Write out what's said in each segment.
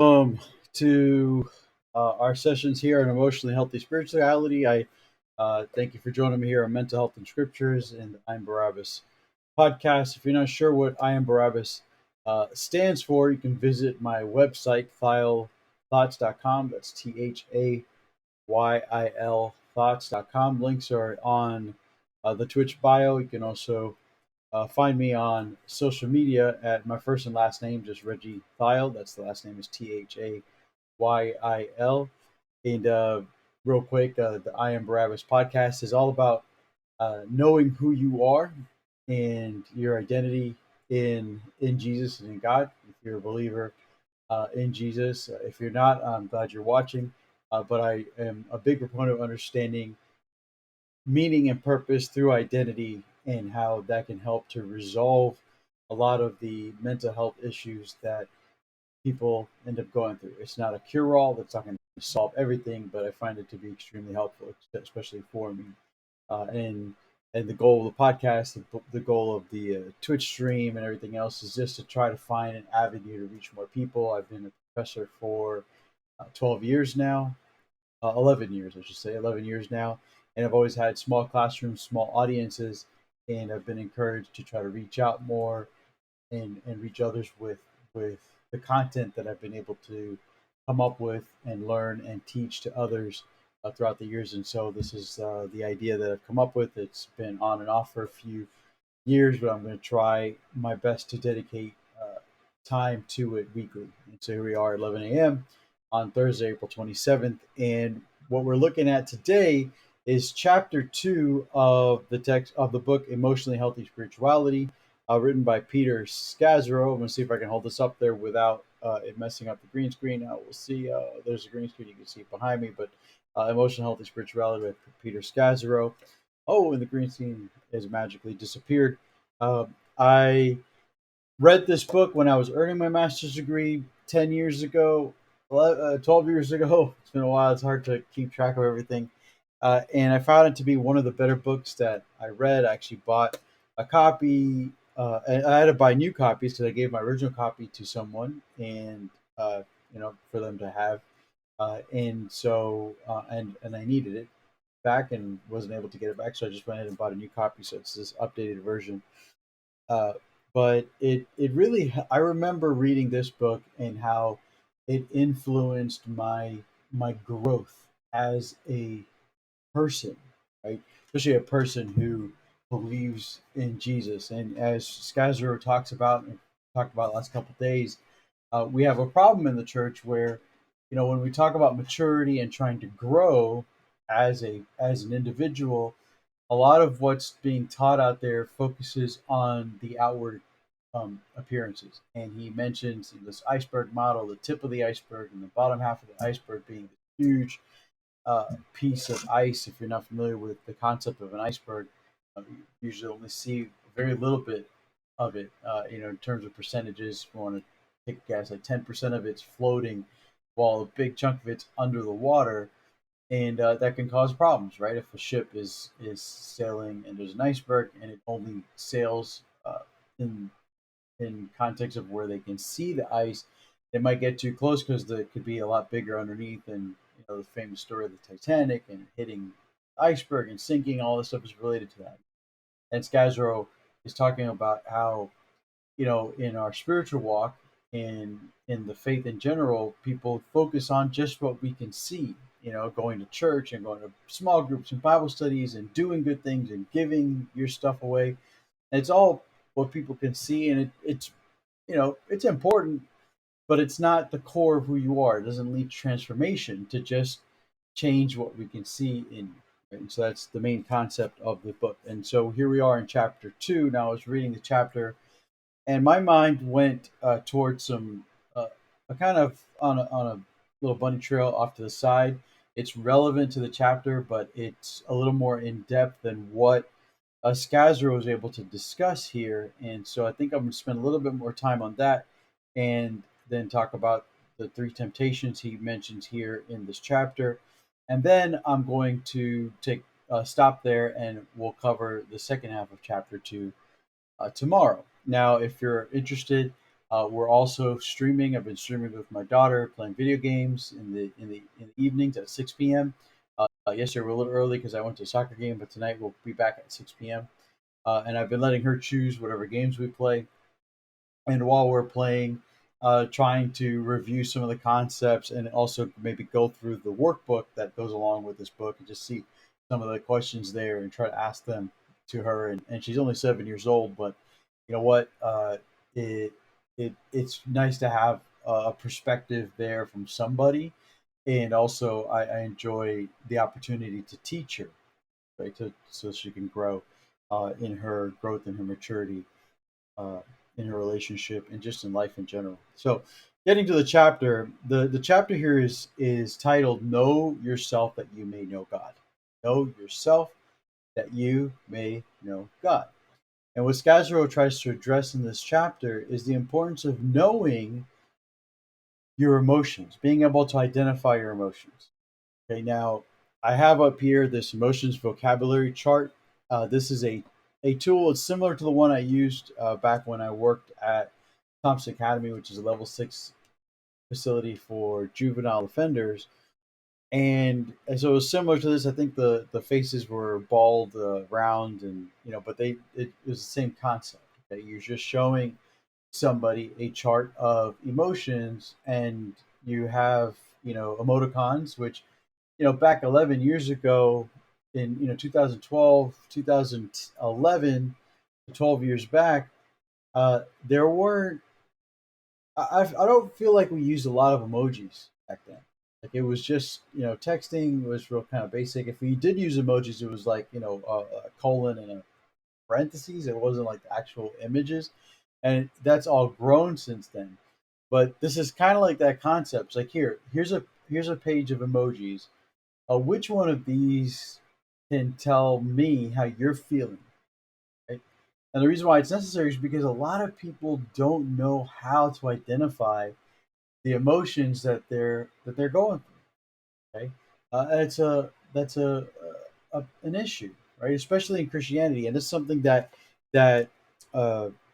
Um, to our sessions here on emotionally healthy spirituality. I thank you for joining me here on Mental Health and Scriptures and the I Am Barabbas podcast. If you're not sure what I Am Barabbas stands for, you can visit my website, thayil.thoughts.com. That's THAYIL thoughts.com. Links are on the Twitch bio. You can also find me on social media at my first and last name, just Reggie Thayil. That's the last name is THAYIL. And real quick, the I Am Barabbas podcast is all about knowing who you are and your identity in Jesus and in God. If you're a believer in Jesus, if you're not, I'm glad you're watching. But I am a big proponent of understanding meaning and purpose through identity and how that can help to resolve a lot of the mental health issues that people end up going through. It's not a cure all, that's not going to solve everything, but I find it to be extremely helpful, especially for me. And the goal of the podcast, the goal of the Twitch stream, and everything else is just to try to find an avenue to reach more people. I've been a professor for 12 years now, 11 years, I should say, 11 years now. And I've always had small classrooms, small audiences, and I've been encouraged to try to reach out more and reach others with the content that I've been able to come up with and learn and teach to others throughout the years. And so this is the idea that I've come up with. It's been on and off for a few years, but I'm going to try my best to dedicate time to it weekly. And so here we are, 11 a.m. on Thursday, April 27th. And what we're looking at today is chapter 2 of the text of the book Emotionally Healthy Spirituality, written by Peter Scazzaro. I'm going to see if I can hold this up there without it messing up the green screen. Now we'll see. There's a green screen. You can see it behind me, but Emotional Healthy Spirituality by Peter Scazzaro. Oh, and the green screen has magically disappeared. I read this book when I was earning my master's degree 10 years ago, 12 years ago. It's been a while. It's hard to keep track of everything. And I found it to be one of the better books that I read. I actually bought a copy, and I had to buy new copies because I gave my original copy to someone, and for them to have. And I needed it back and wasn't able to get it back, so I just went ahead and bought a new copy. So it's this updated version. Uh, but it really, I remember reading this book and how it influenced my growth as a person, right? Especially a person who believes in Jesus. And as Scazzaro talks about and talked about last couple of days, we have a problem in the church where, when we talk about maturity and trying to grow as an individual, a lot of what's being taught out there focuses on the outward appearances. And he mentions this iceberg model, the tip of the iceberg and the bottom half of the iceberg being this huge piece of ice. If you're not familiar with the concept of an iceberg, you usually only see very little bit of it. In terms of percentages, if you want to take a guess, like 10% of it's floating, while a big chunk of it's under the water, and that can cause problems, right? If a ship is sailing and there's an iceberg and it only sails in context of where they can see the ice, they might get too close because it could be a lot bigger underneath. And the famous story of the Titanic and hitting the iceberg and sinking, all this stuff is related to that. And Scazzaro is talking about how in our spiritual walk and in the faith in general, people focus on just what we can see, going to church and going to small groups and Bible studies and doing good things and giving your stuff away. And it's all what people can see. And it's important, but it's not the core of who you are. It doesn't lead to transformation to just change what we can see in you. And so that's the main concept of the book. And so here we are in chapter 2. Now I was reading the chapter and my mind went towards some a kind of on a little bunny trail off to the side. It's relevant to the chapter, but it's a little more in depth than what Scazzaro was able to discuss here. And so I think I'm going to spend a little bit more time on that, and then talk about the three temptations he mentions here in this chapter. And then I'm going to take stop there, and we'll cover the second half of chapter 2 tomorrow. Now, if you're interested, We're also streaming. I've been streaming with my daughter, playing video games in the evenings at 6 p.m. Yesterday we're a little early because I went to a soccer game, but tonight we'll be back at 6 p.m. And I've been letting her choose whatever games we play. And while we're playing, trying to review some of the concepts and also maybe go through the workbook that goes along with this book and just see some of the questions there and try to ask them to her. And she's only 7 years old, but you know what? It it's nice to have a perspective there from somebody, and also I enjoy the opportunity to teach her, right? So she can grow in her growth and her maturity uh, in her relationship and just in life in general. So, getting to the chapter, the chapter here is titled "Know Yourself That You May Know God." Know yourself that you may know God. And what Scazzaro tries to address in this chapter is the importance of knowing your emotions, being able to identify your emotions. Okay, now I have up here this emotions vocabulary chart. This is a tool. It's similar to the one I used back when I worked at Thompson Academy, which is a level 6 facility for juvenile offenders. And so it was similar to this. I think the faces were bald, round, and but it was the same concept. Okay, you're just showing somebody a chart of emotions, and you have emoticons, which back 11 years ago in 2012, 2011, 12 years back, there weren't. I don't feel like we used a lot of emojis back then. Like it was just texting was real kind of basic. If we did use emojis, it was like a colon and a parentheses. It wasn't like the actual images, and that's all grown since then. But this is kind of like that concept. It's like here's a page of emojis. Which one of these can tell me how you're feeling? Right? And the reason why it's necessary is because a lot of people don't know how to identify the emotions that they're going through. Okay, that's an issue, right? Especially in Christianity, and it's something that uh,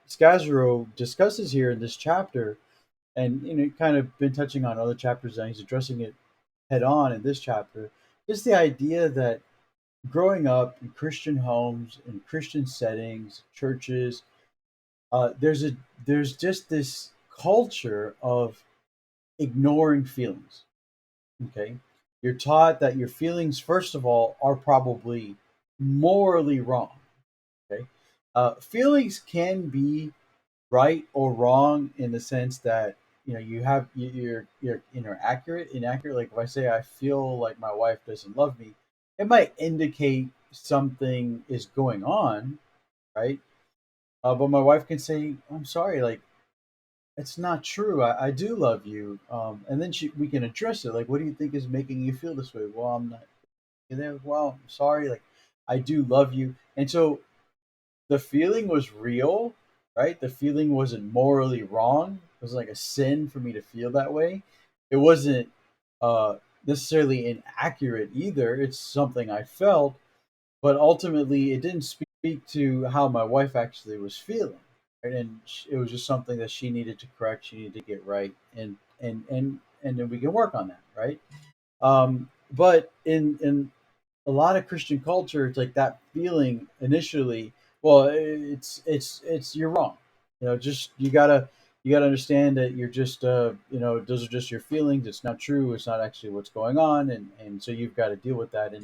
Scazzaro discusses here in this chapter, and kind of been touching on other chapters, and he's addressing it head on in this chapter. Just the idea that growing up in Christian homes, in Christian settings, churches, there's just this culture of ignoring feelings. Okay, you're taught that your feelings, first of all, are probably morally wrong. Okay, feelings can be right or wrong in the sense that you're inaccurate. Like if I say I feel like my wife doesn't love me, it might indicate something is going on, right? But my wife can say, I'm sorry, like it's not true. I do love you. And then we can address it. Like, what do you think is making you feel this way? Well, I'm not. And then, well, I'm sorry. Like, I do love you. And so the feeling was real, right? The feeling wasn't morally wrong. It was like a sin for me to feel that way. It wasn't uh, necessarily inaccurate either. It's something I felt, but ultimately it didn't speak to how my wife actually was feeling. Right? And it was just something that she needed to correct. She needed to get right, and then we can work on that, right? But in a lot of Christian culture, it's like that feeling initially. Well, it's you're wrong. Just you gotta understand that you're just those are just your feelings. It's not true. It's not actually what's going on, and so you've got to deal with that.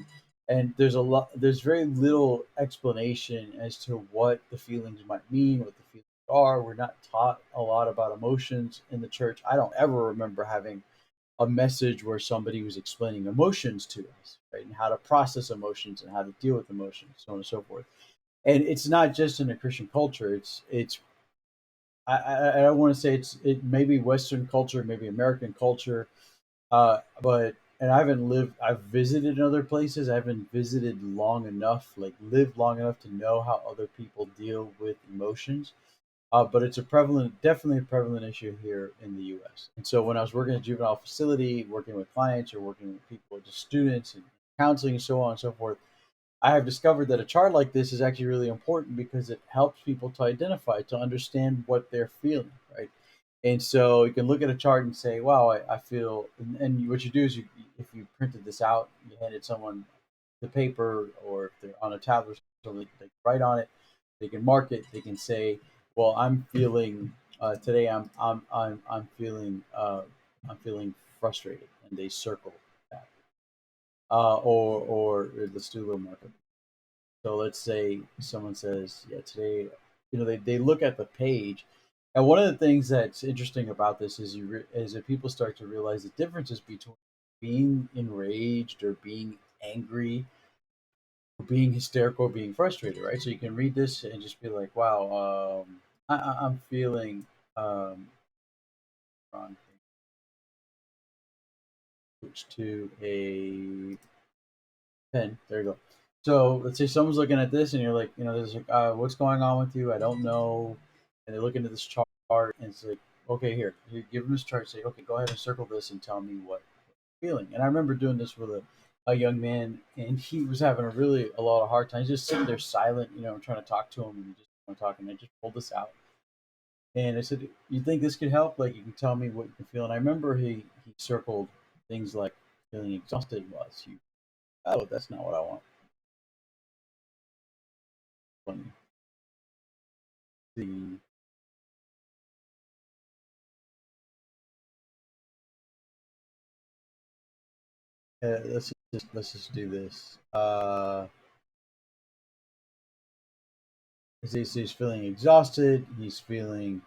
And there's very little explanation as to what the feelings might mean, what the feelings are. We're not taught a lot about emotions in the church. I don't ever remember having a message where somebody was explaining emotions to us, right? And how to process emotions and how to deal with emotions, so on and so forth. And it's not just in a Christian culture. It's I don't want to say it maybe Western culture, maybe American culture, but and I've visited in other places. I haven't visited long enough, like lived long enough to know how other people deal with emotions. But it's definitely a prevalent issue here in the U.S. And so when I was working at a juvenile facility, working with clients or working with people, just students and counseling and so on and so forth, I have discovered that a chart like this is actually really important because it helps people to identify, to understand what they're feeling, right? And so you can look at a chart and say, wow, I feel, and what you do is if you printed this out, you handed someone the paper, or if they're on a tablet, so they can write on it, they can mark it, they can say, well, I'm feeling, today I'm feeling frustrated, and they circle that. Or let's do a little markup. So let's say someone says, yeah, today, they look at the page. And one of the things that's interesting about this is is that people start to realize the differences between being enraged or being angry, or being hysterical, or being frustrated, right? So you can read this and just be like, wow, I'm feeling, wrong, switch to a pen. There you go. So let's say someone's looking at this, and you're like, there's like, what's going on with you? I don't know. And they look into this chart, and it's like, okay, here, you give them this chart. Say, okay, go ahead and circle this and tell me what you're feeling. And I remember doing this with a young man, and he was having a lot of hard times, just sitting there silent, trying to talk to him, and he just want to talk. And I just pulled this out, and I said, "You think this could help? Like, you can tell me what you can feel." And I remember he circled things like feeling exhausted was. Oh, that's not what I want. Funny. The let's just do this. He's feeling exhausted. He was feeling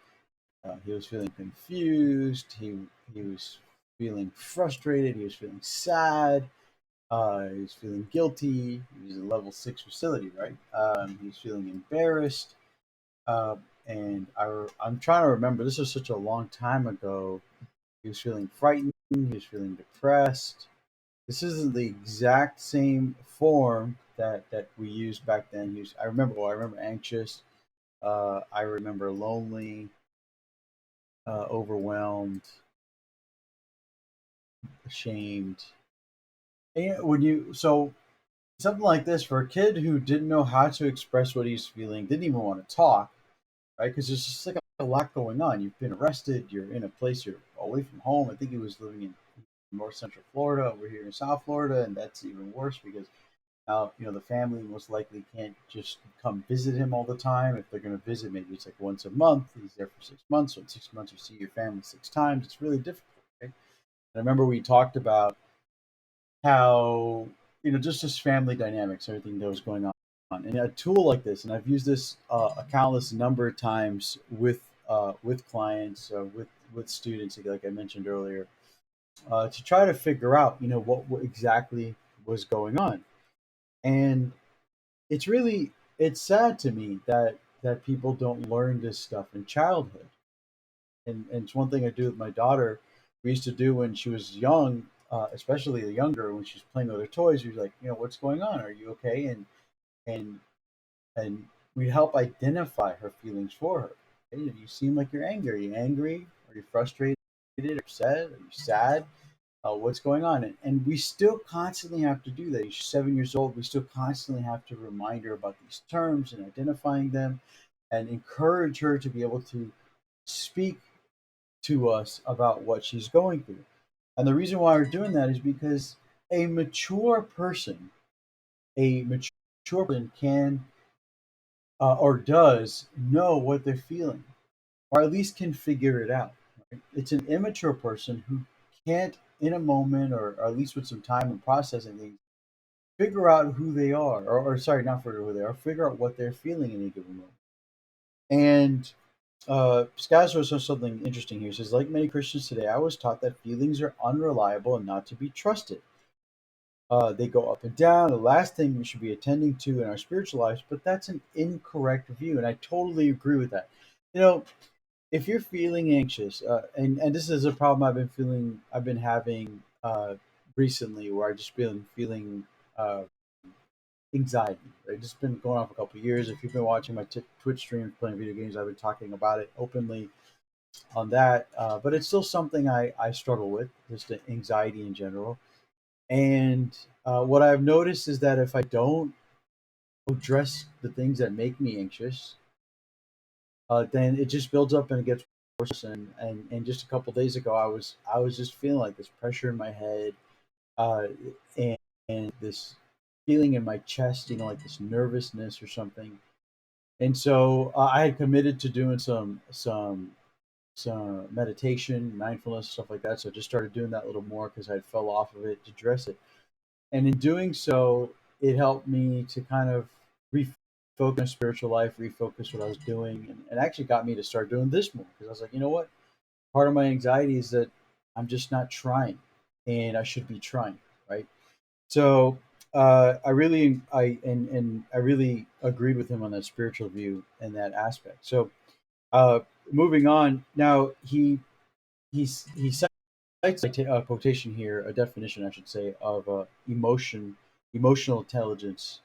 confused. He was feeling frustrated. He was feeling sad. He was feeling guilty. He was a level 6 facility, right? He was feeling embarrassed. And I'm trying to remember. This was such a long time ago. He was feeling frightened. He was feeling depressed. This isn't the exact same form that we used back then. I remember. Well, I remember anxious. I remember lonely, overwhelmed, ashamed. And when you so something like this for a kid who didn't know how to express what he's feeling, didn't even want to talk, right? Because there's just like a lot going on. You've been arrested. You're in a place. You're away from home. I think he was living in North Central Florida. Over here in South Florida, and that's even worse because now, the family most likely can't just come visit him all the time. If they're going to visit, maybe it's like once a month. He's there for 6 months. So in 6 months, you see your family 6 times. It's really difficult. Right? And I remember we talked about how, just this family dynamics, everything that was going on. And a tool like this, and I've used this a countless number of times with clients, with students, like I mentioned earlier, to try to figure out, what exactly was going on. And it's sad to me that people don't learn this stuff in childhood. And it's one thing I do with my daughter. We used to do when she was young, especially the younger, when she's playing with her toys. We was like, what's going on? Are you okay? And and we help identify her feelings for her. Hey, you seem like you're angry. Are you angry? Are you frustrated? Upset? Are you sad? What's going on? And we still constantly have to do that. She's 7 years old. We still constantly have to remind her about these terms and identifying them, and encourage her to be able to speak to us about what she's going through. And the reason why we're doing that is because a mature person, a mature person can or does know what they're feeling, or at least can figure it out. Right? It's an immature person who can't, in a moment, or at least with some time and processing things, figure out who they are, or sorry, not figure out who they are, figure out what they're feeling in a given moment. And Scazzaro says something interesting here. He says, like many Christians today, I was taught that feelings are unreliable and not to be trusted. They go up and down. The last thing we should be attending to in our spiritual lives, but that's an incorrect view, and I totally agree with that. You know, if you're feeling anxious, and this is a problem I've been having recently, where I just been feeling uh, anxiety. Right, it's been going on for a couple of years. If you've been watching my Twitch streams playing video games, I've been talking about it openly on that. But it's still something I struggle with, just the anxiety in general. And what I've noticed is that if I don't address the things that make me anxious, then it just builds up and it gets and just a couple days ago, I was just feeling like this pressure in my head, uh, and, and this feeling in my chest, like this nervousness or something. And so I had committed to doing some meditation, mindfulness, stuff like that. So I just started doing that a little more because I fell off of it to address it. And in doing so, it helped me to kind of refocus my spiritual life, refocus what I was doing, and actually got me to start doing this more because I was like, you know what? Part of my anxiety is that I'm just not trying, and I should be trying, right? So I really agreed with him on that spiritual view and that aspect. So uh, moving on now, he cites a quotation here, a definition, I should say, of emotional intelligence,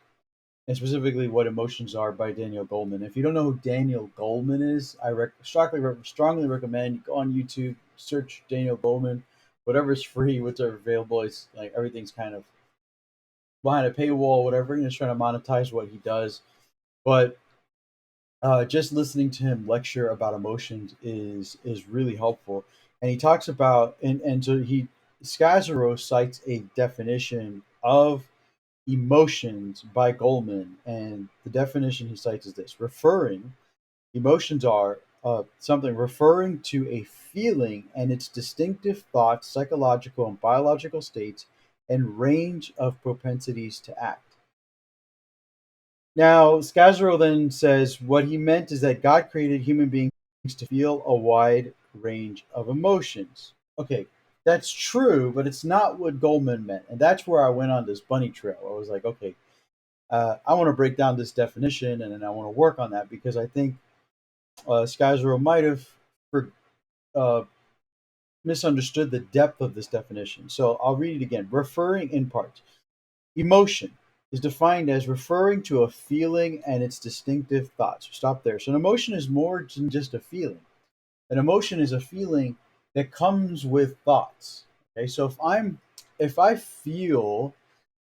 and specifically what emotions are by Daniel Goleman. If you don't know who Daniel Goleman is, I strongly recommend you go on YouTube, search Daniel Goleman, whatever's free, whatever available. It's like everything's kind of behind a paywall, whatever. He's trying to monetize what he does, but just listening to him lecture about emotions is really helpful. And he talks about and so he Scazzaro cites a definition of emotions by Goldman, and the definition he cites is this: referring emotions are something referring to a feeling and its distinctive thoughts, psychological and biological states, and range of propensities to act. Now, Scazzaro then says what he meant is that God created human beings to feel a wide range of emotions. Okay, that's true, but it's not what Goldman meant. And that's where I went on this bunny trail. I was like, okay, I want to break down this definition and then I want to work on that because I think Scazzaro might have uh, misunderstood the depth of this definition. So I'll read it again. Referring in part. Emotion is defined as referring to a feeling and its distinctive thoughts. Stop there. So an emotion is more than just a feeling. An emotion is a feeling that comes with thoughts. Okay, so if I feel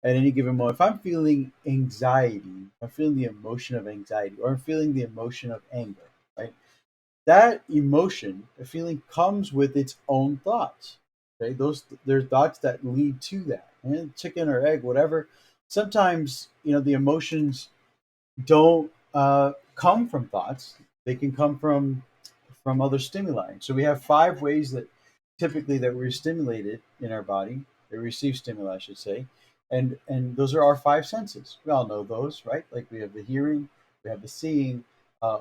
at any given moment, if I'm feeling anxiety, I'm feeling the emotion of anxiety, or I'm feeling the emotion of anger, right? That emotion, the feeling comes with its own thoughts. Okay, those there's thoughts that lead to that, and chicken or egg, whatever. Sometimes the emotions don't come from thoughts; they can come from other stimuli. So we have five ways that typically that we're stimulated in our body. They receive stimuli, I should say, and those are our five senses. We all know those, right? Like we have the hearing, we have the seeing,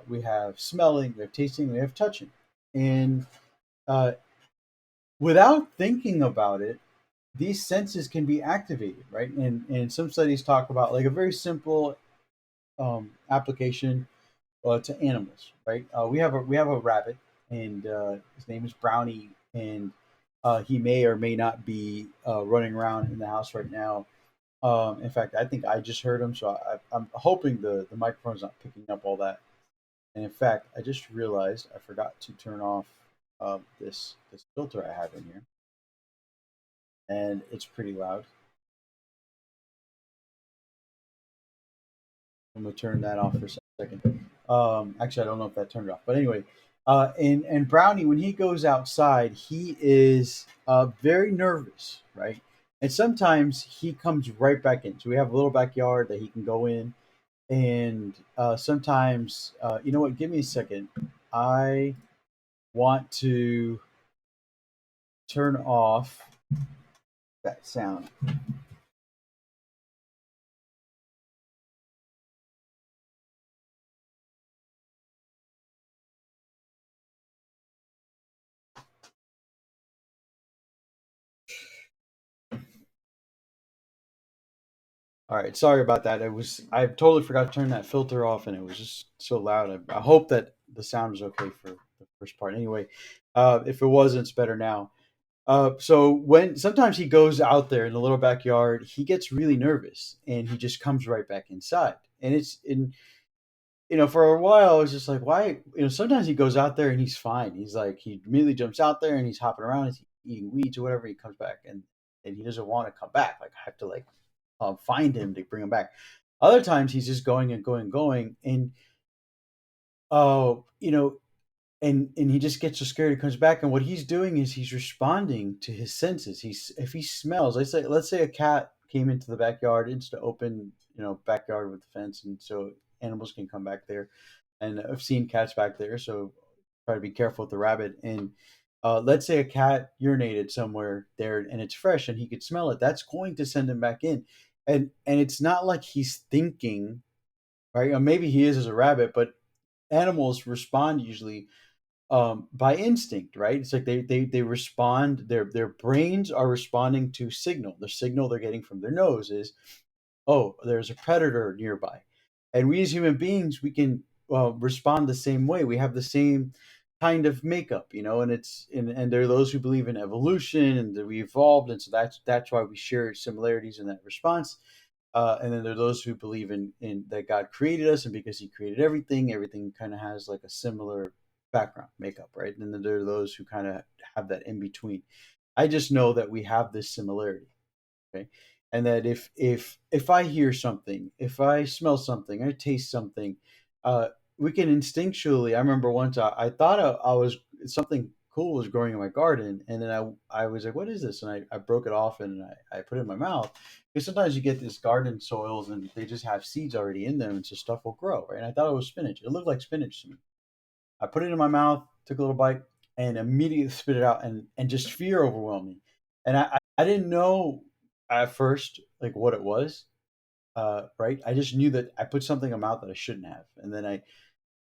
we have smelling, we have tasting, we have touching, and uh, without thinking about it, these senses can be activated, right? And some studies talk about like a very simple application to animals, right? We have a rabbit, and his name is Brownie, and he may or may not be running around in the house right now. In fact, I think I just heard him, so I'm hoping the microphone's not picking up all that. And in fact, I just realized I forgot to turn off this filter I have in here, and it's pretty loud. I'm gonna turn that off for a second. Actually, I don't know if that turned it off, but anyway, and Brownie, when he goes outside, he is very nervous, right? And sometimes he comes right back in. So we have a little backyard that he can go in, and sometimes, you know what? Give me a second. I want to turn off that sound. All right, sorry about that. I totally forgot to turn that filter off, and it was just so loud. I hope that the sound is okay for the first part. Anyway, if it wasn't, it's better now. So when sometimes he goes out there in the little backyard, he gets really nervous, and he just comes right back inside. And it's in for a while, I was just like, why? Sometimes he goes out there and he's fine. He's like, he immediately jumps out there and he's hopping around, he's eating weeds or whatever. He comes back and he doesn't want to come back. Like I have to like find him to bring him back. Other times he's just going and going and going, and and he just gets so scared. He comes back, and what he's doing is he's responding to his senses. He's if he smells, let's say a cat came into the backyard. It's the open, backyard with the fence, and so animals can come back there. And I've seen cats back there, so try to be careful with the rabbit. And let's say a cat urinated somewhere there, and it's fresh, and he could smell it. That's going to send him back in, and it's not like he's thinking, right? Or maybe he is as a rabbit, but animals respond usually by instinct, right? It's like they respond. Their brains are responding to signal. The signal they're getting from their nose is, oh, there's a predator nearby, and we as human beings we can respond the same way. We have the same kind of makeup, and and there are those who believe in evolution and that we evolved, and so that's why we share similarities in that response. And then there are those who believe in that God created us, and because He created everything, everything kind of has like a similar background makeup, right? And then there are those who kind of have that in between. I just know that we have this similarity, okay? And that if I hear something, if I smell something, I taste something, uh, we can instinctually. I remember once I thought I was something cool was growing in my garden, and then I was like, "What is this?" And I broke it off and I put it in my mouth. Because sometimes you get these garden soils and they just have seeds already in them, and so stuff will grow, right? And I thought it was spinach. It looked like spinach to me. I put it in my mouth, took a little bite, and immediately spit it out, and just fear overwhelmed me. And I didn't know at first like what it was, right? I just knew that I put something in my mouth that I shouldn't have, and then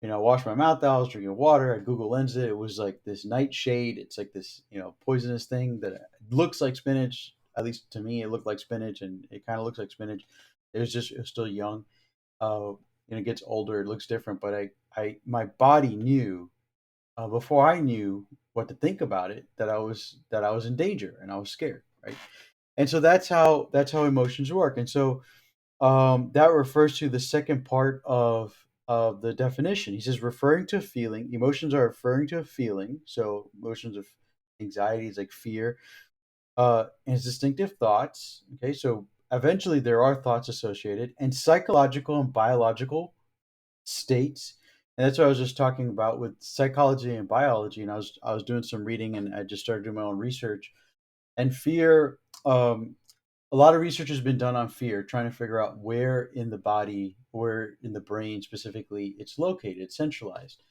washed my mouth out. I was drinking water. I Google Lensed it. It was like this nightshade. It's like this poisonous thing that looks like spinach. At least to me, it looked like spinach, and it kind of looks like spinach. It was still young. It gets older, it looks different, but my body knew before I knew what to think about it that I was in danger and I was scared, right? And so that's how emotions work. And so that refers to the second part of the definition. He says referring to a feeling. Emotions are referring to a feeling. So emotions of anxiety is like fear, and distinctive thoughts. Okay, so eventually there are thoughts associated, and psychological and biological states. And that's what I was just talking about with psychology and biology. And I was doing some reading, and I just started doing my own research. And fear, a lot of research has been done on fear, trying to figure out where in the body, where in the brain specifically, it's located, it's centralized.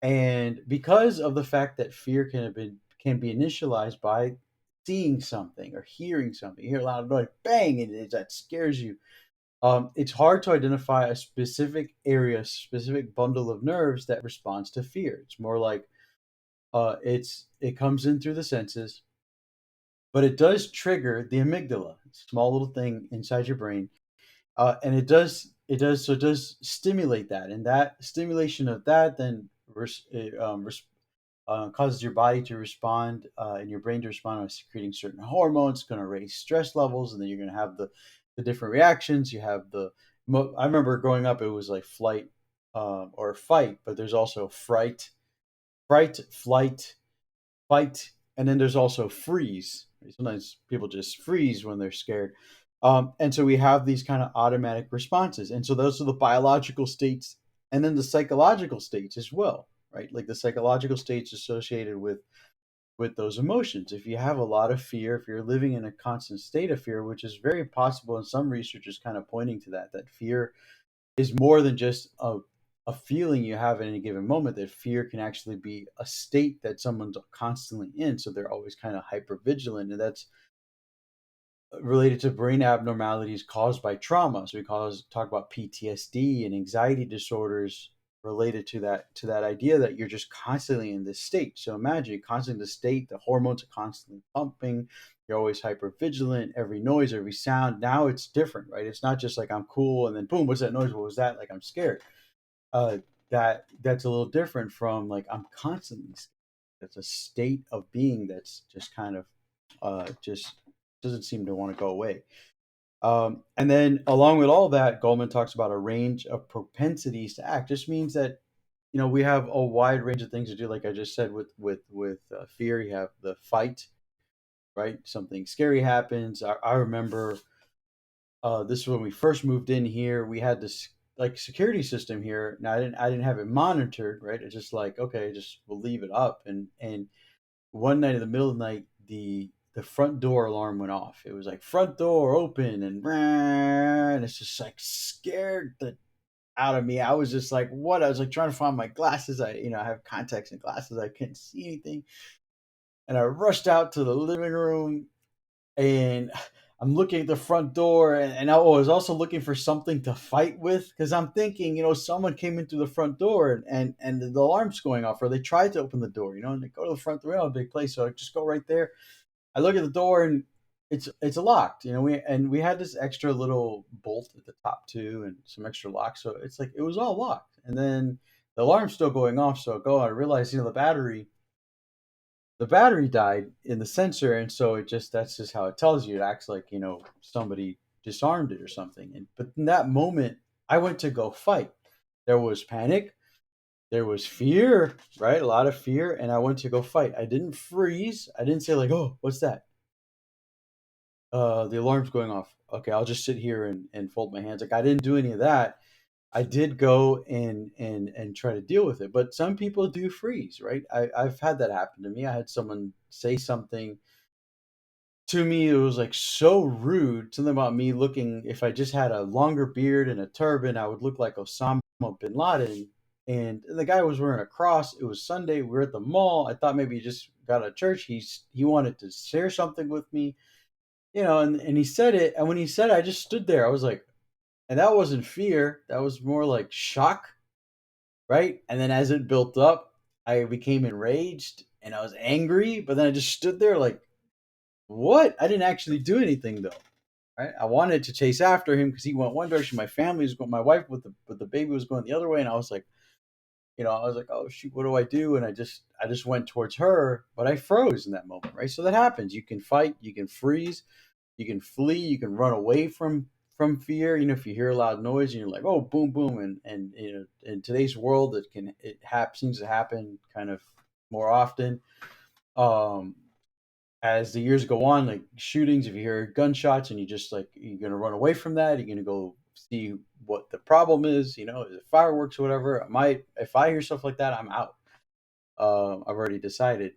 And because of the fact that fear can be initialized by seeing something or hearing something, you hear a loud noise, bang, and that scares you. It's hard to identify a specific area, specific bundle of nerves that responds to fear. It's more like it comes in through the senses, but it does trigger the amygdala, small little thing inside your brain, and it does stimulate that, and that stimulation of that then causes your body to respond and your brain to respond by secreting certain hormones. It's going to raise stress levels, and then you're going to have the different reactions. You have I remember growing up, it was like flight or fight, but there's also fright, flight, fight, and then there's also freeze. Sometimes people just freeze when they're scared. And so we have these kind of automatic responses. And so those are the biological states and then the psychological states as well, right? Like the psychological states associated with those emotions. If you have a lot of fear, if you're living in a constant state of fear, which is very possible, and some research is kind of pointing to that fear is more than just a feeling you have at any given moment, that fear can actually be a state that someone's constantly in. So they're always kind of hyper vigilant. And that's related to brain abnormalities caused by trauma. So talk about PTSD and anxiety disorders related to that idea that you're just constantly in this state. So imagine you're constantly in this state, the hormones are constantly pumping, you're always hyper vigilant, every noise, every sound. Now it's different, right? It's not just like I'm cool and then boom, what's that noise? What was that? Like I'm scared. Uh that's a little different from like I'm constantly scared. That's a state of being that's just kind of just doesn't seem to want to go away. And then along with all that, Goldman talks about a range of propensities to act. Just means that we have a wide range of things to do. Like I just said, with fear, you have the fight, right? Something scary happens. I remember this is when we first moved in here. We had this. like security system here. Now I didn't have it monitored, right? It's just like, okay, just we'll leave it up. And one night in the middle of the night, the front door alarm went off. It was like front door open, and it's just like scared the out of me. I was just like, what? I was like trying to find my glasses. I have contacts and glasses. I couldn't see anything. And I rushed out to the living room, and I'm looking at the front door, and I was also looking for something to fight with, because I'm thinking, someone came in through the front door, and the alarm's going off, or they tried to open the door, and they go to the front door, a big place, so I just go right there. I look at the door, and it's locked. We had this extra little bolt at the top too, and some extra locks, so it's like it was all locked. And then the alarm's still going off, so I realized, the battery died in the sensor, and so that's just how it tells you. It acts like, somebody disarmed it or something. But in that moment, I went to go fight. There was panic, there was fear, right? A lot of fear, and I went to go fight. I didn't freeze. I didn't say like, "Oh, what's that?" The alarm's going off. Okay, I'll just sit here and fold my hands. Like, I didn't do any of that. I did go and try to deal with it. But some people do freeze, right? I've had that happen to me. I had someone say something to me. It was like so rude. Something about me looking, if I just had a longer beard and a turban, I would look like Osama bin Laden. And the guy was wearing a cross. It was Sunday. We were at the mall. I thought maybe he just got out of church. He wanted to share something with me, and he said it. And when he said it, I just stood there. I was like, and that wasn't fear. That was more like shock, right? And then as it built up, I became enraged and I was angry, but then I just stood there like, what? I didn't actually do anything though, right? I wanted to chase after him because he went one direction. My family was going, my wife with the baby was going the other way, and I was like, oh shoot, what do I do? And I just went towards her, but I froze in that moment, right? So that happens. You can fight, you can freeze, you can flee, you can run away from fear. If you hear a loud noise and you're like, oh, boom, boom, and in today's world, seems to happen kind of more often. Um, as the years go on, like shootings, if you hear gunshots and you just like you're gonna run away from that, you're gonna go see what the problem is. Is it fireworks or whatever? If I hear stuff like that, I'm out. I've already decided.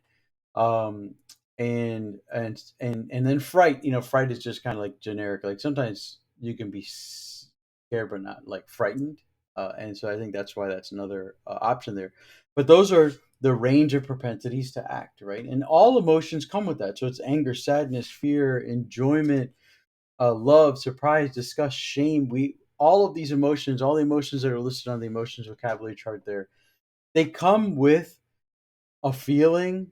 um and then fright. Fright is just kind of like generic. Like sometimes you can be scared but not like frightened. And so I think that's why that's another option there. But those are the range of propensities to act, right? And all emotions come with that. So it's anger, sadness, fear, enjoyment, love, surprise, disgust, shame. We All of these emotions, all the emotions that are listed on the emotions vocabulary chart there, they come with a feeling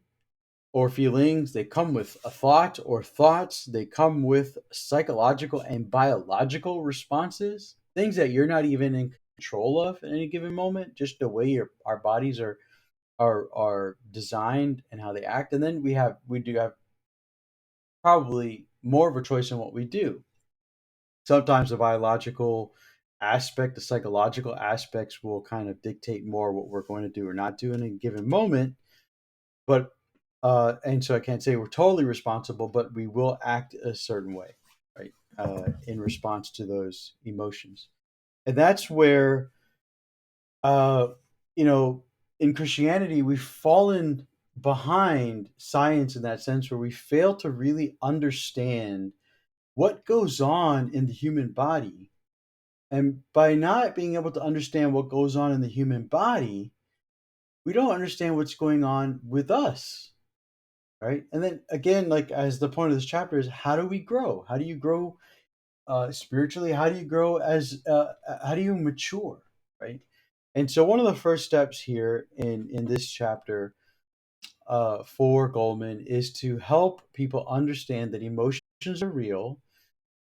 or feelings. They come with a thought or thoughts. They come with psychological and biological responses, things that you're not even in control of at any given moment, just the way our bodies are designed and how they act. And then we do have probably more of a choice in what we do. Sometimes the biological aspect, the psychological aspects will kind of dictate more what we're going to do or not do in a given moment. But and so I can't say we're totally responsible, but we will act a certain way, right? In response to those emotions. And that's where, uh, you know, in Christianity, we've fallen behind science in that sense, where we fail to really understand what goes on in the human body. And by not being able to understand what goes on in the human body, we don't understand what's going on with us, right? And then again, like as the point of this chapter is, how do we grow? How do you grow spiritually? How do you grow how do you mature, right? And so one of the first steps here in this chapter for Goldman is to help people understand that emotions are real.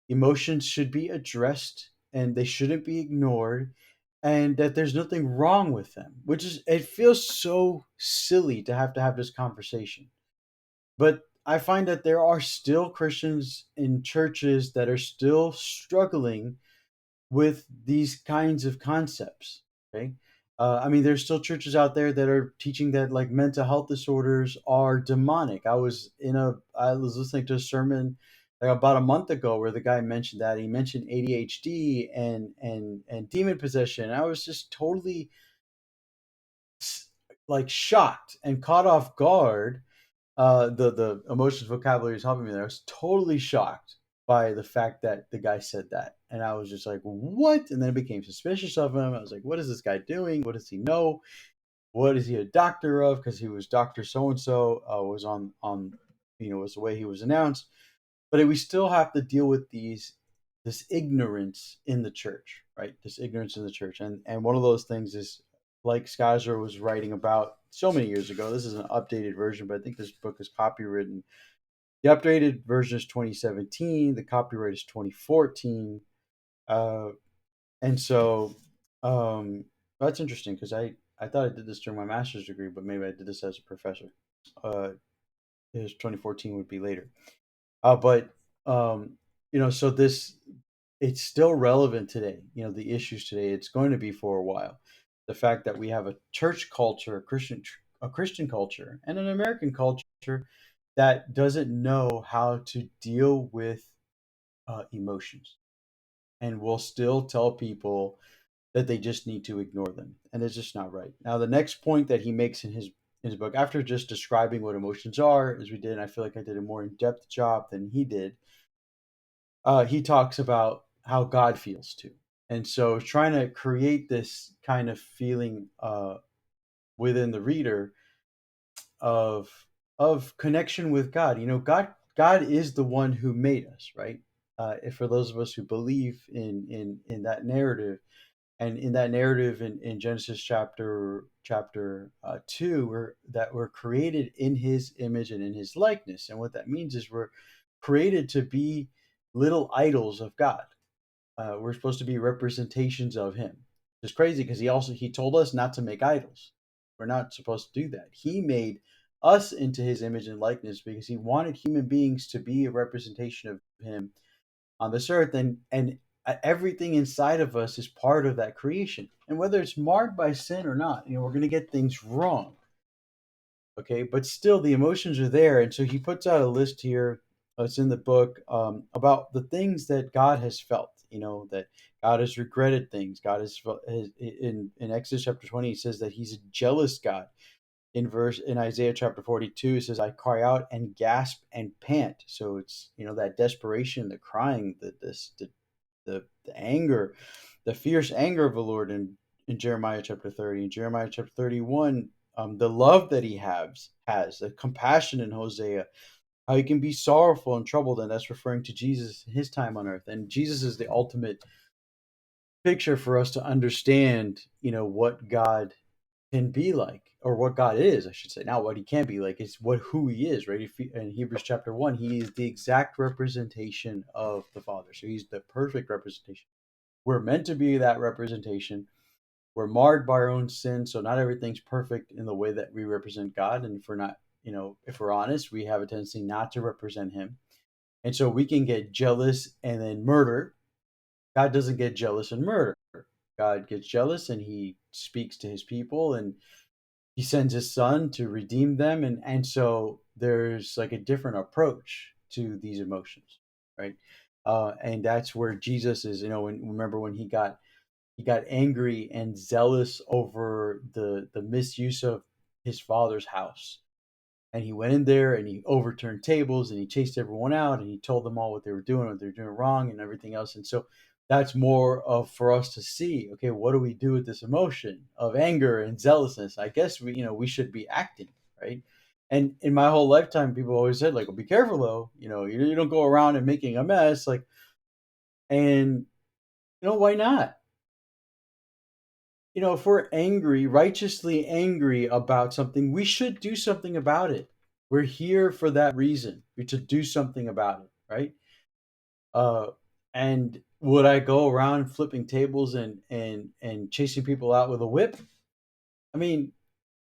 Emotions should be addressed and they shouldn't be ignored, and that there's nothing wrong with them, which is, it feels so silly to have this conversation. But I find that there are still Christians in churches that are still struggling with these kinds of concepts. Okay. I mean, there's still churches out there that are teaching that like mental health disorders are demonic. I was listening to a sermon like about a month ago, where the guy mentioned that he mentioned ADHD and demon possession. I was just totally like shocked and caught off guard. The emotions vocabulary is helping me there. I was totally shocked by the fact that the guy said that, and I was just like, "What?" And then I became suspicious of him. I was like, "What is this guy doing? What does he know? What is he a doctor of?" Because he was Doctor So and So was on was the way he was announced. But we still have to deal with this ignorance in the church, right? This ignorance in the church, and one of those things is like Skyzer was writing about so many years ago. This is an updated version, but I think this book is copywritten. The updated version is 2017. The copyright is 2014. Uh, and so that's interesting because I thought I did this during my master's degree, but maybe I did this as a professor. Uh, his 2014 would be later. But um, so this it's still relevant today. The issues today. It's going to be for a while. The fact that we have a church culture, a Christian culture, and an American culture that doesn't know how to deal with emotions, and will still tell people that they just need to ignore them, and it's just not right. Now, the next point that he makes in his book, after just describing what emotions are, as we did, and I feel like I did a more in depth job than he did, he talks about how God feels too. And so trying to create this kind of feeling within the reader of connection with God. God is the one who made us, right? If for those of us who believe in that narrative, and in that narrative in Genesis chapter 2, we're created in His image and in His likeness, and what that means is we're created to be little idols of God. We're supposed to be representations of Him. It's crazy because he told us not to make idols. We're not supposed to do that. He made us into His image and likeness because He wanted human beings to be a representation of Him on this earth, and everything inside of us is part of that creation. And whether it's marred by sin or not, we're going to get things wrong. Okay, but still the emotions are there, and so he puts out a list here. It's in the book, about the things that God has felt. That God has regretted things. God has in Exodus chapter 20, he says that He's a jealous God. In Isaiah chapter 42, it says, "I cry out and gasp and pant." So it's that desperation, the crying, the anger, the fierce anger of the Lord in Jeremiah chapter 30. In Jeremiah chapter 31, the love that He has the compassion in Hosea, how He can be sorrowful and troubled, and that's referring to Jesus, His time on earth. And Jesus is the ultimate picture for us to understand, what God can be like, or what God is, I should say. Not what He can be like, it's who He is, right? In Hebrews chapter 1, He is the exact representation of the Father. So He's the perfect representation. We're meant to be that representation. We're marred by our own sin, so not everything's perfect in the way that we represent God. And if we're not, if we're honest, we have a tendency not to represent Him. And so we can get jealous and then murder. God doesn't get jealous and murder. God gets jealous and He speaks to His people, and He sends His Son to redeem them. And so there's like a different approach to these emotions, right? And that's where Jesus is. Remember when he got angry and zealous over the misuse of his Father's house, and he went in there and he overturned tables and he chased everyone out and he told them all what they were doing, what they're doing wrong, and everything else. And so that's more of for us to see, okay, what do we do with this emotion of anger and zealousness? I guess we should be acting, right? And in my whole lifetime, people always said, like, well, be careful though, you don't go around and making a mess, like. And why not? If we're angry, righteously angry about something, we should do something about it. We're here for that reason. We should do something about it, right? Uh, and would I go around flipping tables and chasing people out with a whip? I mean,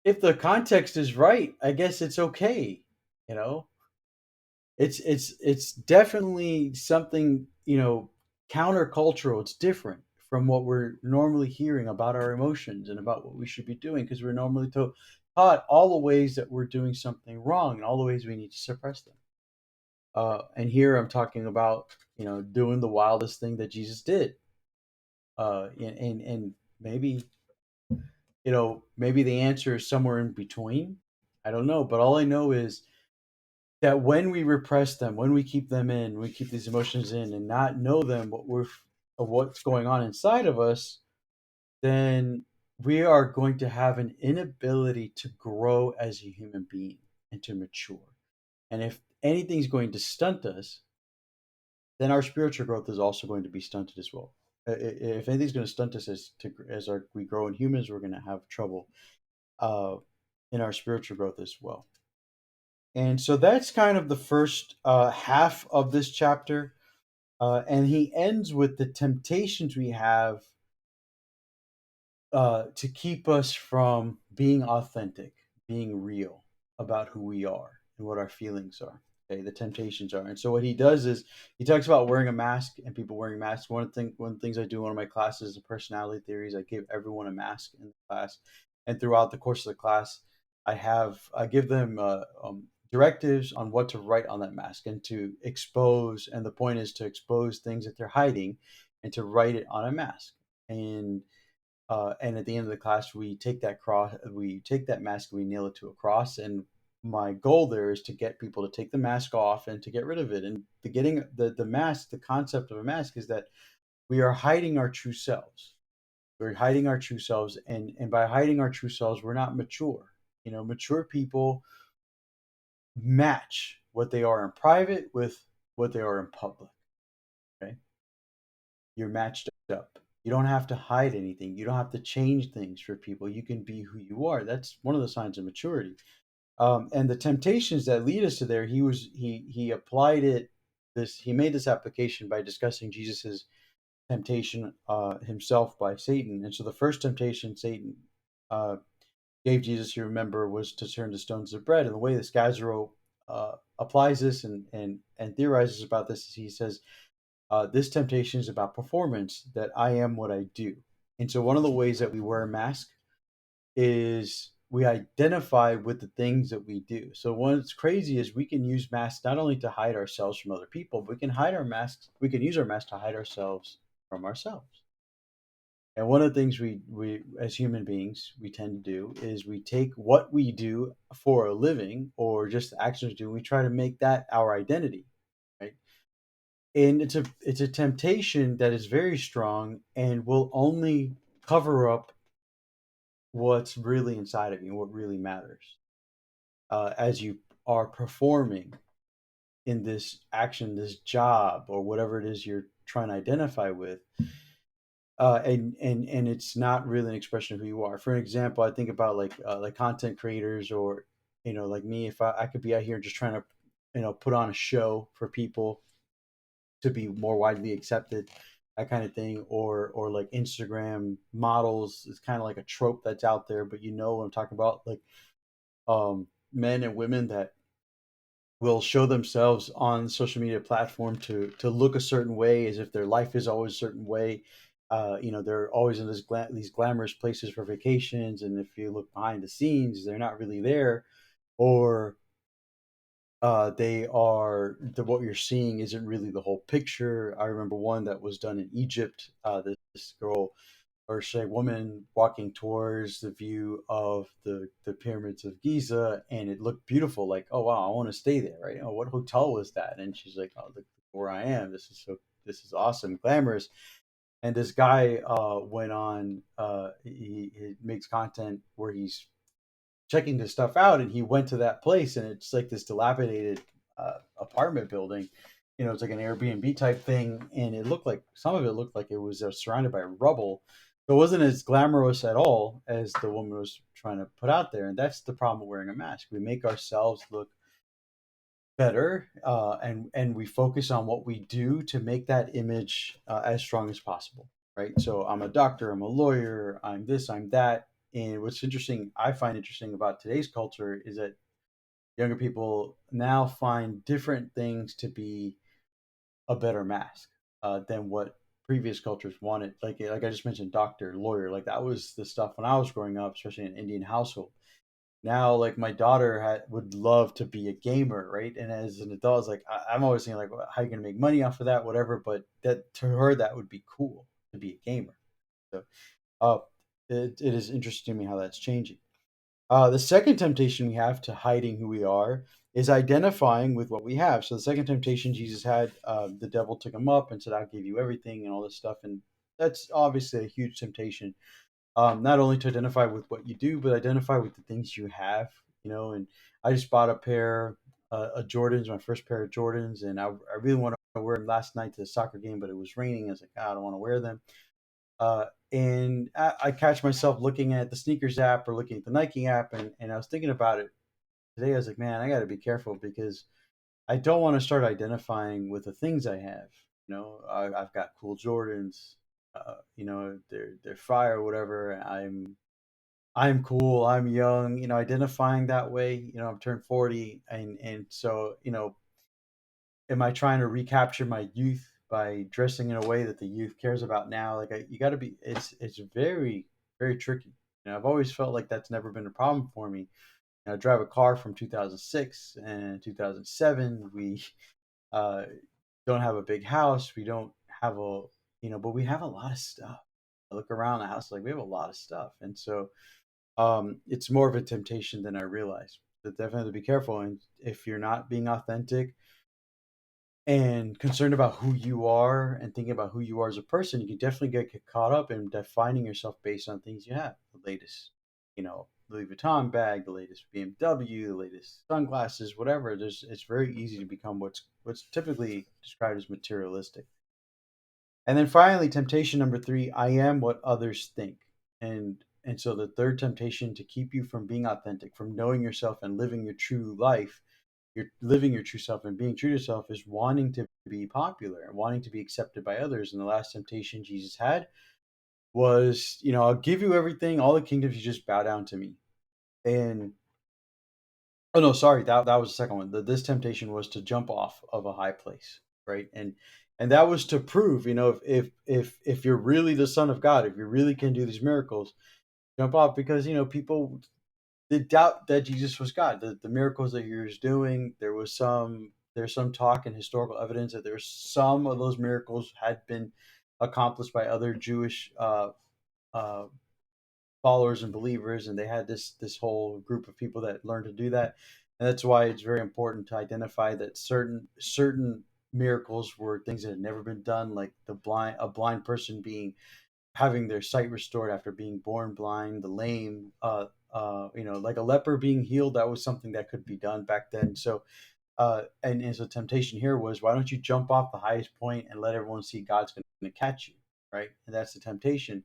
if the context is right, I guess it's okay. You know, it's definitely something, countercultural. It's different from what we're normally hearing about our emotions and about what we should be doing, because we're normally taught all the ways that we're doing something wrong and all the ways we need to suppress them. And here I'm talking about, doing the wildest thing that Jesus did. And maybe, maybe the answer is somewhere in between. I don't know, but all I know is that when we repress them, when we keep them in, we keep these emotions in and not know them, of what's going on inside of us, then we are going to have an inability to grow as a human being and to mature. And if anything's going to stunt us, then our spiritual growth is also going to be stunted as well. If anything's going to stunt us we grow in humans, we're going to have trouble uh, in our spiritual growth as well. And so that's kind of the first half of this chapter. And he ends with the temptations we have to keep us from being authentic, being real about who we are and what our feelings are. Okay, the temptations are. And so what he does is he talks about wearing a mask and people wearing masks. One of the things I do in one of my classes is personality theories. I give everyone a mask in the class, and throughout the course of the class, I give them directives on what to write on that mask and to expose. And the point is to expose things that they're hiding, and to write it on a mask. And at the end of the class, we take that mask, and we nail it to a cross. And my goal there is to get people to take the mask off and to get rid of it. And the mask, the concept of a mask is that we are hiding our true selves. We're hiding our true selves, and by hiding our true selves, we're not mature. Mature people match what they are in private with what they are in public. Okay, you're matched up. You don't have to hide anything. You don't have to change things for people. You can be who you are. That's one of the signs of maturity. And the temptations that lead us to there, he applied it. He made this application by discussing Jesus's temptation himself by Satan. And so the first temptation Satan uh, gave Jesus, you remember, was to turn the stones to bread. And the way this Scazzaro applies this and theorizes about this is he says, this temptation is about performance, that I am what I do. And so one of the ways that we wear a mask is we identify with the things that we do. So what's crazy is we can use masks not only to hide ourselves from other people, but we can use our masks to hide ourselves from ourselves. And one of the things we as human beings we tend to do is we take what we do for a living or just the actions we do, and we try to make that our identity, right? And it's a temptation that is very strong and will only cover up what's really inside of you, what really matters, as you are performing in this action, this job, or whatever it is you're trying to identify with. And it's not really an expression of who you are. For an example, I think about like content creators, or like me. If I could be out here just trying to put on a show for people to be more widely accepted, that kind of thing. Or like Instagram models is kind of like a trope that's out there, but what I'm talking about, like men and women that will show themselves on social media platform to look a certain way, as if their life is always a certain way. They're always in these glamorous places for vacations, and if you look behind the scenes, they're not really there. Or what you're seeing isn't really the whole picture. I remember one that was done in Egypt. This girl, or say woman, walking towards the view of the pyramids of Giza, and it looked beautiful. Like, oh wow, I want to stay there, right? Oh, what hotel was that? And she's like, oh, look where I am. This is awesome, glamorous. And this guy went on. He makes content where he's checking this stuff out, and he went to that place, and it's like this dilapidated apartment building. It's like an Airbnb type thing, and some of it looked like it was surrounded by rubble. So it wasn't as glamorous at all as the woman was trying to put out there. And that's the problem with wearing a mask. We make ourselves look better, and we focus on what we do to make that image as strong as possible, right? So I'm a doctor, I'm a lawyer, I'm this, I'm that. And what's interesting, I find interesting about today's culture, is that younger people now find different things to be a better mask than what previous cultures wanted. Like I just mentioned, doctor, lawyer, like that was the stuff when I was growing up, especially in an Indian household. Now, like my daughter would love to be a gamer, right? And as an adult, it's like I'm always thinking like, well, how are you gonna make money off of that, whatever. But that to her, that would be cool to be a gamer. So, uh, it is interesting to me how that's changing. The second temptation we have to hiding who we are is identifying with what we have. So the second temptation Jesus had, the devil took him up and said, "I'll give you everything," and all this stuff, and that's obviously a huge temptation. Not only to identify with what you do, but identify with the things you have. And I just bought a pair of Jordans, my first pair of Jordans, and I really want to wear them last night to the soccer game, but it was raining. I was like, I don't want to wear them. And I catch myself looking at the sneakers app or looking at the Nike app, and I was thinking about it today. I was like, man, I got to be careful because I don't want to start identifying with the things I have. I've got cool Jordans. They're fire or whatever. I'm cool. I'm young. Identifying that way. I'm turned 40, and so am I trying to recapture my youth by dressing in a way that the youth cares about now? Like you got to be. It's very very tricky. I've always felt like that's never been a problem for me. I drive a car from 2006 and 2007. We uh, don't have a big house. We don't have but we have a lot of stuff. I look around the house like we have a lot of stuff, and so it's more of a temptation than I realize. So definitely have to be careful. And if you're not being authentic and concerned about who you are and thinking about who you are as a person, you can definitely get caught up in defining yourself based on things you have. The latest, Louis Vuitton bag, the latest BMW, the latest sunglasses, whatever. It's very easy to become what's typically described as materialistic. And then finally, temptation number three, I am what others think. And so the third temptation to keep you from being authentic, from knowing yourself and living your true life, you're living your true self and being true to yourself is wanting to be popular and wanting to be accepted by others. And the last temptation Jesus had was, I'll give you everything, all the kingdoms, you just bow down to me. And oh no, sorry, that was the second one. This temptation was to jump off of a high place, right? And that was to prove, if you're really the Son of God, if you really can do these miracles, jump off because people the doubt that Jesus was God. The miracles that he was doing, there's some talk and historical evidence that there's some of those miracles had been accomplished by other Jewish uh, followers and believers, and they had this whole group of people that learned to do that. And that's why it's very important to identify that certain miracles were things that had never been done, like a blind person being having their sight restored after being born blind, the lame, like a leper being healed. That was something that could be done back then. So, and so temptation here was, why don't you jump off the highest point and let everyone see God's going to catch you, right? And that's the temptation,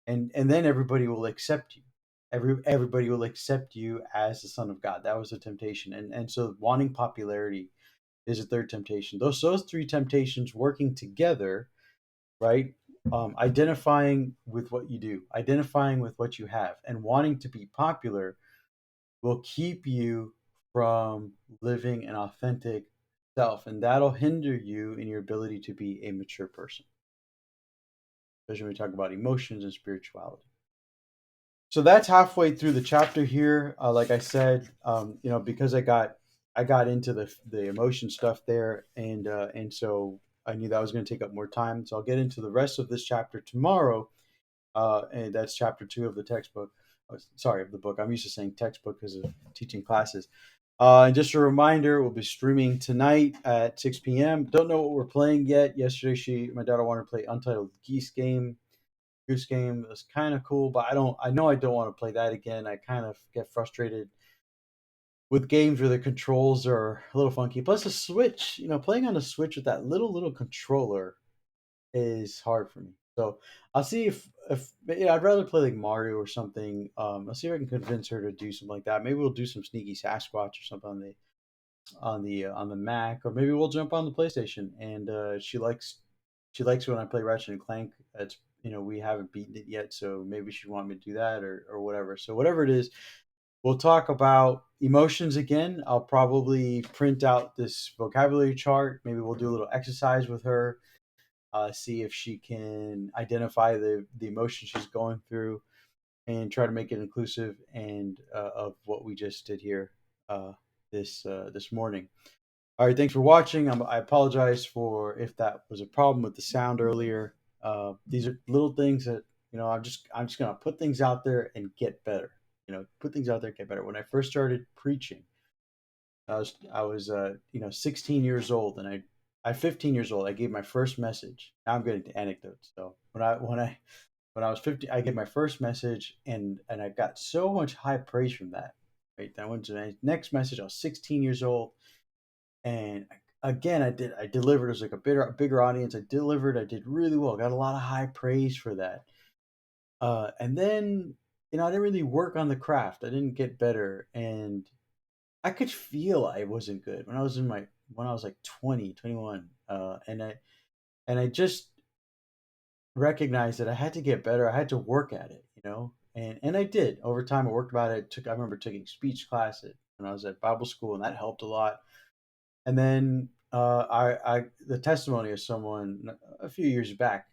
and then everybody will accept you. Everybody will accept you as the Son of God. That was the temptation, and so wanting popularity is a third temptation. Those three temptations working together, right? Identifying with what you do, identifying with what you have, and wanting to be popular will keep you from living an authentic self, and that'll hinder you in your ability to be a mature person, especially when we talk about emotions and spirituality. So that's halfway through the chapter here. Like I said, because I got into the emotion stuff there, and so I knew that was going to take up more time. So I'll get into the rest of this chapter tomorrow, and that's chapter two of the textbook. Sorry, of the book. I'm used to saying textbook because of teaching classes. And just a reminder, we'll be streaming tonight at 6 p.m. Don't know what we're playing yet. Yesterday, my daughter wanted to play Untitled Goose Game. Was kind of cool, but I know I don't want to play that again. I kind of get frustrated with games where the controls are a little funky. Plus the Switch, playing on the Switch with that little controller is hard for me. So I'll see if I'd rather play like Mario or something. I'll see if I can convince her to do something like that. Maybe we'll do some Sneaky Sasquatch or something on the Mac, or maybe we'll jump on the PlayStation. And she likes when I play Ratchet and Clank. It's we haven't beaten it yet, so maybe she want me to do that or whatever. So whatever it is, we'll talk about emotions again. I'll probably print out this vocabulary chart. Maybe we'll do a little exercise with her, see if she can identify the emotion she's going through, and try to make it inclusive and of what we just did here uh, this morning. All right, thanks for watching. I apologize for if that was a problem with the sound earlier. These are little things that I'm just gonna put things out there and get better. Put things out there, get better. When I first started preaching, I was 16 years old, and I 15 years old. I gave my first message. Now I'm getting to anecdotes. So when I was 50, I gave my first message, and I got so much high praise from that. Right, then I went to the next message. I was 16 years old, and again, I delivered. It was like a bigger audience. I delivered. I did really well. Got a lot of high praise for that. And then I didn't really work on the craft. I didn't get better, and I could feel I wasn't good when I was like 20, 21. And I just recognized that I had to get better. I had to work at it. And I did. Over time, I worked about it. I remember taking speech classes when I was at Bible school, and that helped a lot. And then the testimony of someone a few years back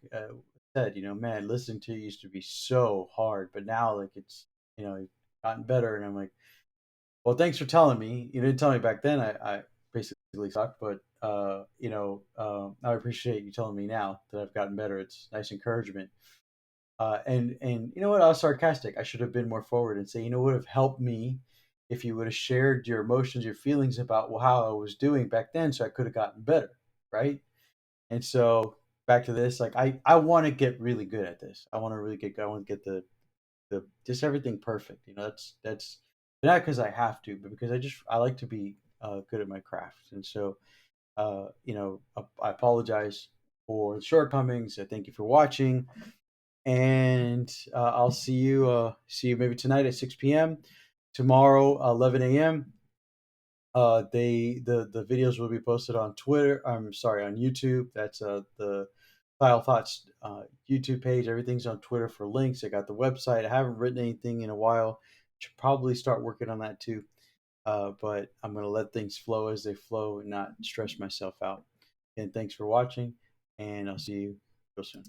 said, man, listening to you used to be so hard, but now like it's gotten better. And I'm like, well, thanks for telling me. You didn't tell me back then. I basically sucked, but I appreciate you telling me now that I've gotten better. It's nice encouragement. And you know what? I was sarcastic. I should have been more forward and say, what would have helped me if you would have shared your emotions, your feelings about how I was doing back then, so I could have gotten better, right? And so back to this, like I want to get really good at this. I want to really get good. I want to get the just everything perfect. That's not because I have to, but because I like to be good at my craft. And so I apologize for the shortcomings. I thank you for watching, and I'll see you maybe tonight at 6 p.m. Tomorrow 11 a.m. The videos will be posted on Twitter. I'm sorry, on YouTube. That's the File Thoughts YouTube page. Everything's on Twitter for links. I got the website. I haven't written anything in a while. Should probably start working on that too. But I'm gonna let things flow as they flow and not stress myself out. And thanks for watching. And I'll see you real soon.